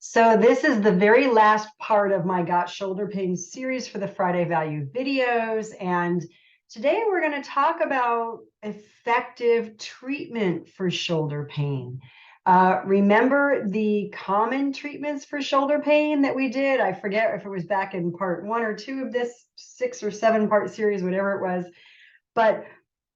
So this is the very last part of my Got Shoulder Pain series for the Friday Value videos. And today we're going to talk about effective treatment for shoulder pain. Remember the common treatments for shoulder pain that we did? I forget if it was back in part 1 or 2 of this 6 or 7 part series, whatever it was. But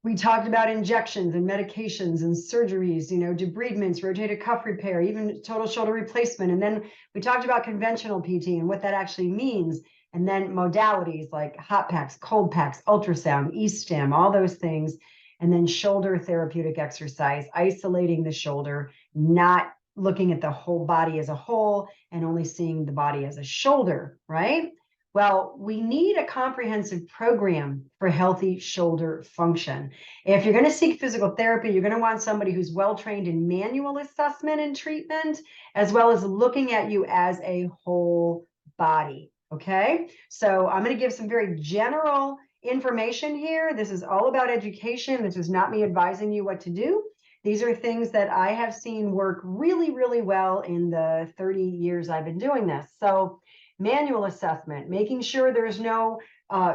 we talked about injections and medications and surgeries, debridements, rotator cuff repair, even total shoulder replacement. And then we talked about conventional PT and what that actually means. And then modalities like hot packs, cold packs, ultrasound, e-stim, all those things. And then shoulder therapeutic exercise, isolating the shoulder, not looking at the whole body as a whole and only seeing the body as a shoulder, right? Well, we need a comprehensive program for healthy shoulder function. If you're going to seek physical therapy, you're going to want somebody who's well-trained in manual assessment and treatment, as well as looking at you as a whole body. Okay, so I'm going to give some very general information here. This is all about education. This is not me advising you what to do. These are things that I have seen work really, really well in the 30 years I've been doing this. So manual assessment, making sure there's no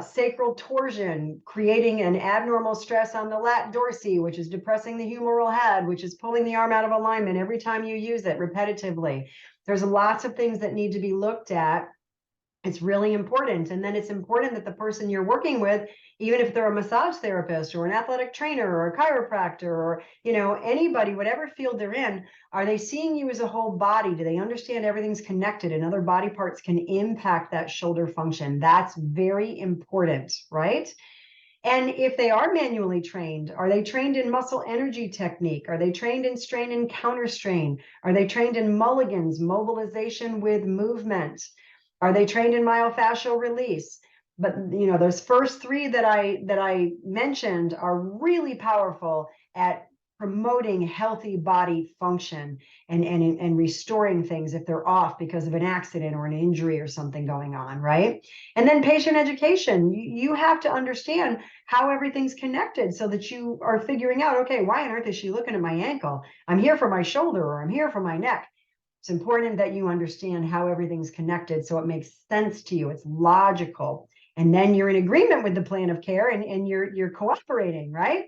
sacral torsion, creating an abnormal stress on the lat dorsi, which is depressing the humeral head, which is pulling the arm out of alignment every time you use it repetitively. There's lots of things that need to be looked at. It's really important. And then it's important that the person you're working with, even if they're a massage therapist or an athletic trainer or a chiropractor or, anybody, whatever field they're in, are they seeing you as a whole body? Do they understand everything's connected and other body parts can impact that shoulder function? That's very important, right? And if they are manually trained, are they trained in muscle energy technique? Are they trained in strain and counter strain? Are they trained in mulligans, mobilization with movement? Are they trained in myofascial release? But those first 3 that I mentioned are really powerful at promoting healthy body function and restoring things if they're off because of an accident or an injury or something going on, right? And then patient education. You have to understand how everything's connected so that you are figuring out, okay, why on earth is she looking at my ankle? I'm here for my shoulder or I'm here for my neck. It's important that you understand how everything's connected so it makes sense to you. It's logical. And then you're in agreement with the plan of care and you're cooperating, right?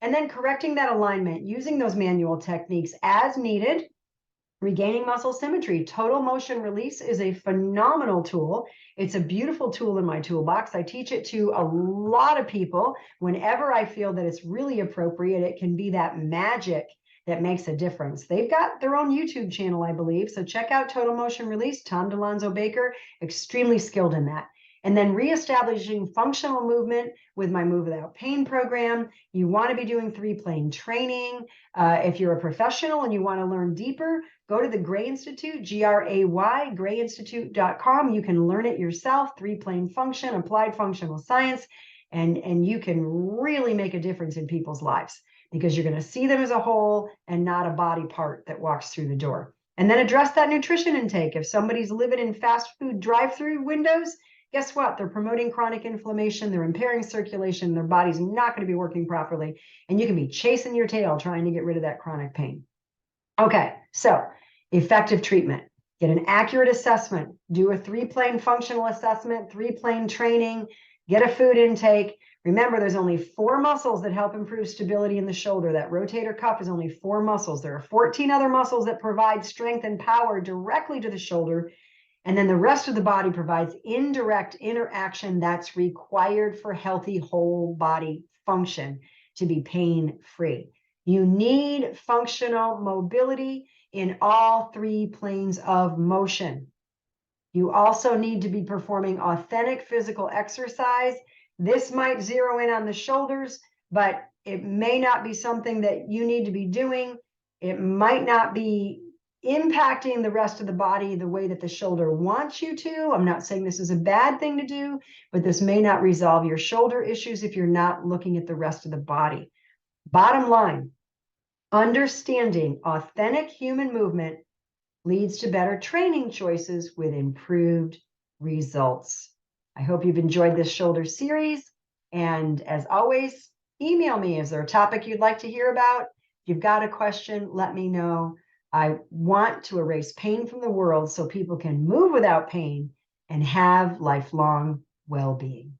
And then correcting that alignment, using those manual techniques as needed, regaining muscle symmetry. Total motion release is a phenomenal tool. It's a beautiful tool in my toolbox. I teach it to a lot of people whenever I feel that it's really appropriate. It can be that magic that makes a difference. They've got their own YouTube channel, I believe. So check out Total Motion Release, Tom DeLonzo Baker, extremely skilled in that. And then reestablishing functional movement with my Move Without Pain program. You want to be doing 3-plane training. If you're a professional and you want to learn deeper, go to the Gray Institute, Gray, grayinstitute.com. You can learn it yourself, 3-plane function, applied functional science, and you can really make a difference in people's lives because you're going to see them as a whole and not a body part that walks through the door. And then address that nutrition intake. If somebody's living in fast food drive-through windows, guess what? They're promoting chronic inflammation. They're impairing circulation. Their body's not going to be working properly. And you can be chasing your tail trying to get rid of that chronic pain. Okay, so effective treatment. Get an accurate assessment. Do a 3-plane functional assessment, 3-plane training. Get a food intake. Remember, there's only 4 muscles that help improve stability in the shoulder. That rotator cuff is only 4 muscles. There are 14 other muscles that provide strength and power directly to the shoulder. And then the rest of the body provides indirect interaction that's required for healthy whole body function to be pain-free. You need functional mobility in all 3 planes of motion. You also need to be performing authentic physical exercise. This might zero in on the shoulders, but it may not be something that you need to be doing. It might not be impacting the rest of the body the way that the shoulder wants you to. I'm not saying this is a bad thing to do, but this may not resolve your shoulder issues if you're not looking at the rest of the body. Bottom line, understanding authentic human movement leads to better training choices with improved results. I hope you've enjoyed this shoulder series. And as always, email me. Is there a topic you'd like to hear about? If you've got a question, let me know. I want to erase pain from the world so people can move without pain and have lifelong well-being.